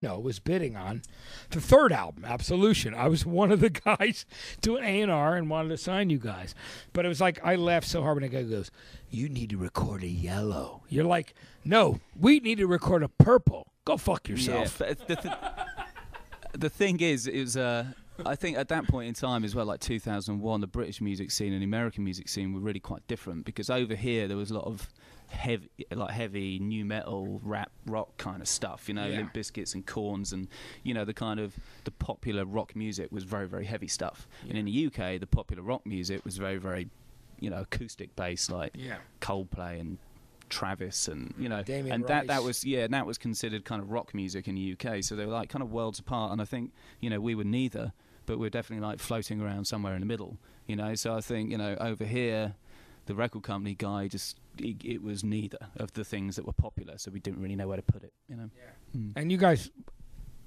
was bidding on the third album, Absolution. I was one of the guys doing A&R and wanted to sign you guys. But it was like, I laughed so hard when the guy goes, you need to record a yellow. You're like, no, we need to record a purple. Go fuck yourself. Yeah, the thing is, it was, I think at that point in time as well, like 2001, the British music scene and the American music scene were really quite different, because over here there was a lot of heavy new metal, rap, rock kind of stuff, Limp Bizkits and Corns, and the popular rock music was very, very heavy stuff. And in the UK, the popular rock music was very, very, acoustic based, like Coldplay and Travis and Damien and Rice. that was considered kind of rock music in the UK. So they were like kind of worlds apart. And I think we were neither, but we're definitely like floating around somewhere in the middle. So I think over here, the record company guy it was neither of the things that were popular, so we didn't really know where to put it. And you guys,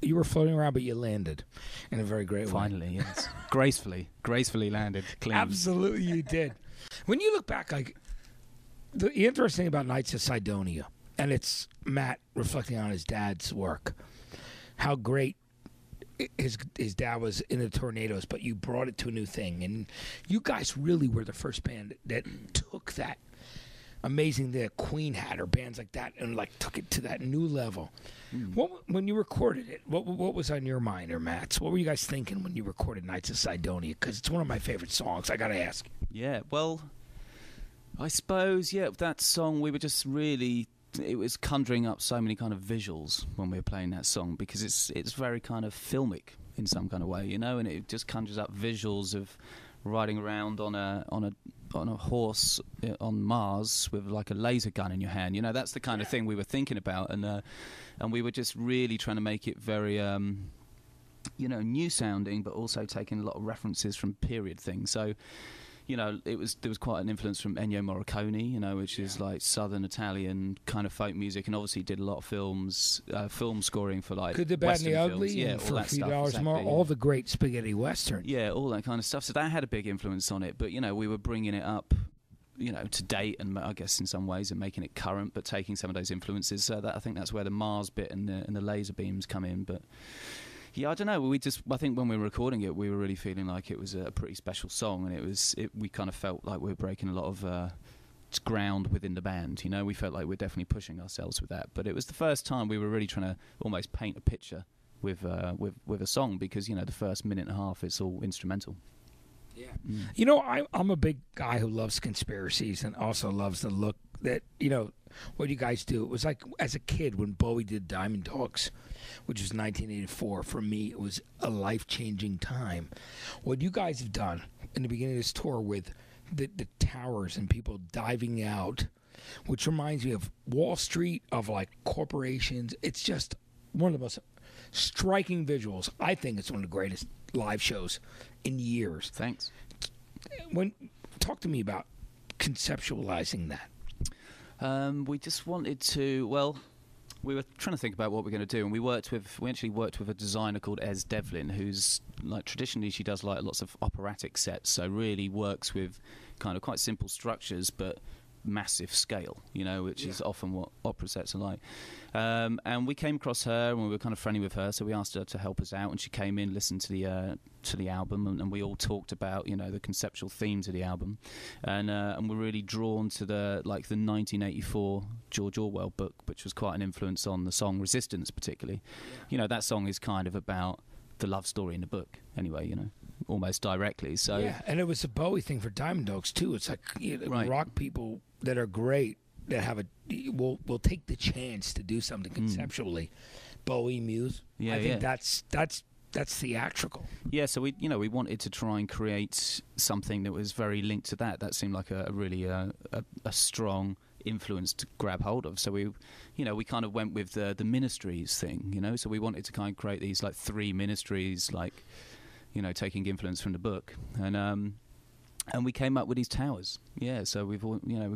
you were floating around, but you landed in a very great way. Finally, yes, gracefully landed clean. Absolutely, you did. When you look back, like the interesting thing about Knights of Sidonia, and it's Matt reflecting on his dad's work, how great his dad was in the Tornadoes, but you brought it to a new thing, and you guys really were the first band that took that amazing that Queen had, or bands like that, and like took it to that new level. When you recorded it, what was on your mind, or Matt's? What were you guys thinking when you recorded Knights of Sidonia? Because it's one of my favorite songs. I gotta ask. Yeah, well, I suppose that song, we were just really, it was conjuring up so many kind of visuals when we were playing that song, because it's very kind of filmic in some kind of way, and it just conjures up visuals of riding around on a horse on Mars with like a laser gun in your hand. That's the kind of thing we were thinking about, and we were just really trying to make it very new sounding, but also taking a lot of references from period things. So there was quite an influence from Ennio Morricone, which is like southern Italian kind of folk music, and obviously did a lot of film scoring for like Good, the Bad, and the Ugly, and for a few dollars more, all the great spaghetti western. Yeah, all that kind of stuff. So that had a big influence on it, but we were bringing it up, to date, and I guess in some ways, and making it current, but taking some of those influences. So that I think that's where the Mars bit and the laser beams come in, but. Yeah, I don't know. I think when we were recording it, we were really feeling like it was a pretty special song, and we kind of felt like we were breaking a lot of ground within the band. We felt like we were definitely pushing ourselves with that. But it was the first time we were really trying to almost paint a picture with a song, because the first minute and a half it's all instrumental. Yeah. I'm a big guy who loves conspiracies and also loves the look that what you guys do. It was like as a kid when Bowie did Diamond Dogs, which was 1984. For me, it was a life-changing time. What you guys have done in the beginning of this tour with the towers and people diving out, which reminds me of Wall Street, of like corporations. It's just one of the most striking visuals. I think it's one of the greatest live shows in years. Thanks. Talk to me about conceptualizing that. We just wanted to, we were trying to think about what we're going to do, and we actually worked with a designer called Ez Devlin, who's like traditionally she does like lots of operatic sets, so really works with kind of quite simple structures but massive scale, which is often what opera sets are like. And we came across her, and we were kind of friendly with her, so we asked her to help us out, and she came in, listened to the album, and we all talked about the conceptual themes of the album, and we're really drawn to the 1984 George Orwell book, which was quite an influence on the song Resistance, particularly. That song is kind of about the love story in the book, anyway. Almost directly. So yeah, and it was a Bowie thing for Diamond Dogs too. It's like right. Rock people that are great that have will take the chance to do something conceptually. Bowie, Muse. I think that's theatrical. Yeah, so we wanted to try and create something that was very linked to that. That seemed like a really a strong influence to grab hold of. So we kind of went with the Ministries thing. So we wanted to kind of create these like three ministries, like. Taking influence from the book, and we came up with these towers. Yeah, so we've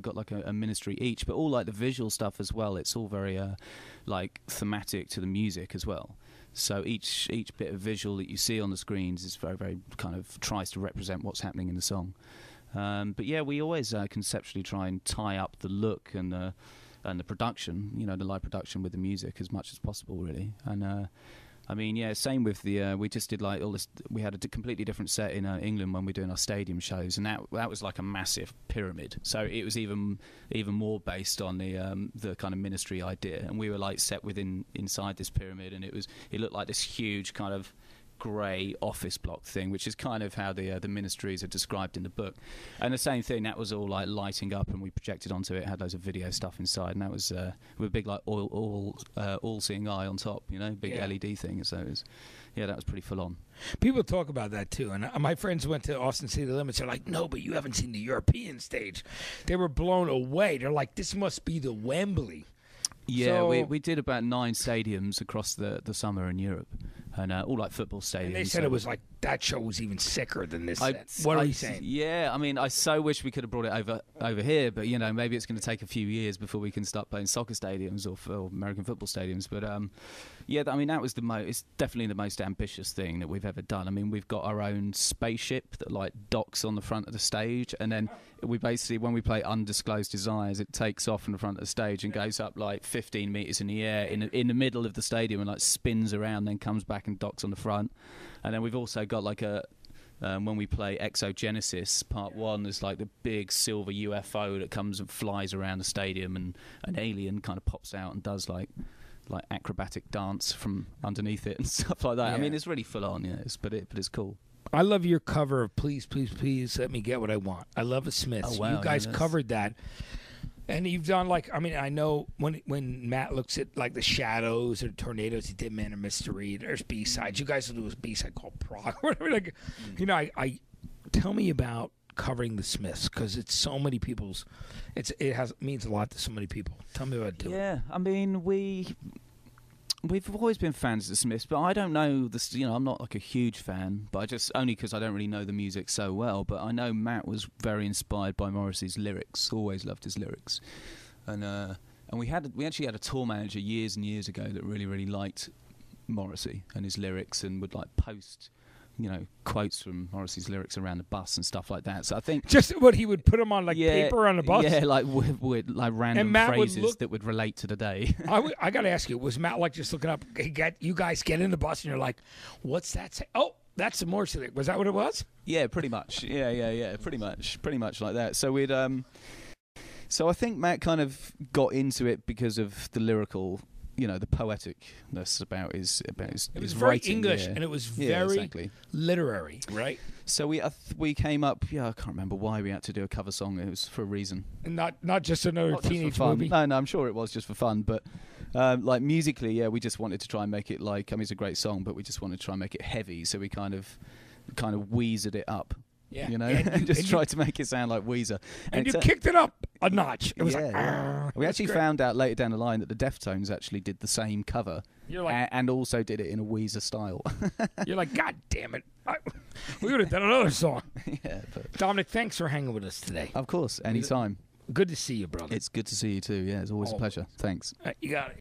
got like a ministry each, but all like the visual stuff as well. It's all very like thematic to the music as well. So each bit of visual that you see on the screens is very, very kind of tries to represent what's happening in the song. But yeah, we always conceptually try and tie up the look and the production, you know, the live production with the music as much as possible, really. And I mean, yeah, same with the. We just did like all this. We had a completely different set in England when we were doing our stadium shows, and that was like a massive pyramid. So it was even more based on the kind of Ministry idea, and we were like set inside this pyramid, and it looked like this huge kind of grey office block thing, which is kind of how the Ministries are described in the book. And the same thing, that was all like lighting up, and we projected onto it, had loads of video stuff inside, and that was with a big like all-seeing eye on top, you know, big LED thing. So it was, that was pretty full on. People talk about that too, and my friends went to Austin City Limits. They're like, no, but you haven't seen the European stage. They were blown away. They're like, this must be the Wembley. Yeah, so, we did about 9 stadiums across the summer in Europe, and all like football stadiums. And they said it was like, that show was even sicker than this set. What are you saying? Yeah, I mean, I so wish we could have brought it over here, but, you know, maybe it's going to take a few years before we can start playing soccer stadiums or American football stadiums. But, yeah, I mean, that was it's definitely the most ambitious thing that we've ever done. I mean, we've got our own spaceship that, like, docks on the front of the stage, and then we basically, when we play Undisclosed Desires, it takes off in the front of the stage and goes up, like, 15 metres in the air in the middle of the stadium and, like, spins around, then comes back and docks on the front. And then we've also got like when we play Exogenesis Part 1, there's like the big silver UFO that comes and flies around the stadium, and an alien kind of pops out and does like acrobatic dance from underneath it and stuff like that. Yeah. I mean, it's really full on, but it's cool. I love your cover of Please, Please, Please Let Me Get What I Want. I love the Smiths. Oh, wow, you guys covered that. And you've done like, I mean, I know when Matt looks at like the Shadows or Tornadoes, he did Man of Mystery. There's B-sides. You guys will do a B-side called Prague. Whatever. Like, you know, I tell me about covering the Smiths, because it's so many people's. It means a lot to so many people. Tell me about it. Yeah, I mean, We've always been fans of the Smiths, but I don't know this. You know, I'm not like a huge fan, but only because I don't really know the music so well. But I know Matt was very inspired by Morrissey's lyrics. Always loved his lyrics, and we actually had a tour manager years and years ago that really, really liked Morrissey and his lyrics, and would like post, you know, quotes from Morrissey's lyrics around the bus and stuff like that. So I think just what he would put them on, like paper on the bus. Yeah, like with like random phrases that would relate to the day. I got to ask you, was Matt like just looking up? You guys get in the bus and you're like, "What's that say?" Oh, that's the Morrissey lyric. Was that what it was? Yeah, pretty much. Yeah, pretty much like that. So we'd so I think Matt kind of got into it because of the lyrical, you know, the poeticness about his it was very writing, English, and it was very literary, right? So we came up. Yeah, I can't remember why we had to do a cover song. It was for a reason. And not just another teenage movie. No, I'm sure it was just for fun. But like musically, yeah, we just wanted to try and make it like. I mean, it's a great song, but we just wanted to try and make it heavy. So we kind of Weezered it up. Yeah. You know, and just tried to make it sound like Weezer. And you kicked it up a notch. It was we actually found out later down the line that the Deftones actually did the same cover, and also did it in a Weezer style. You're like, God damn it. We would have done another song. Yeah. Dominic, thanks for hanging with us today. Of course, anytime. Good to see you, brother. It's good to see you too. Yeah, it's always a pleasure. Thanks. You got it.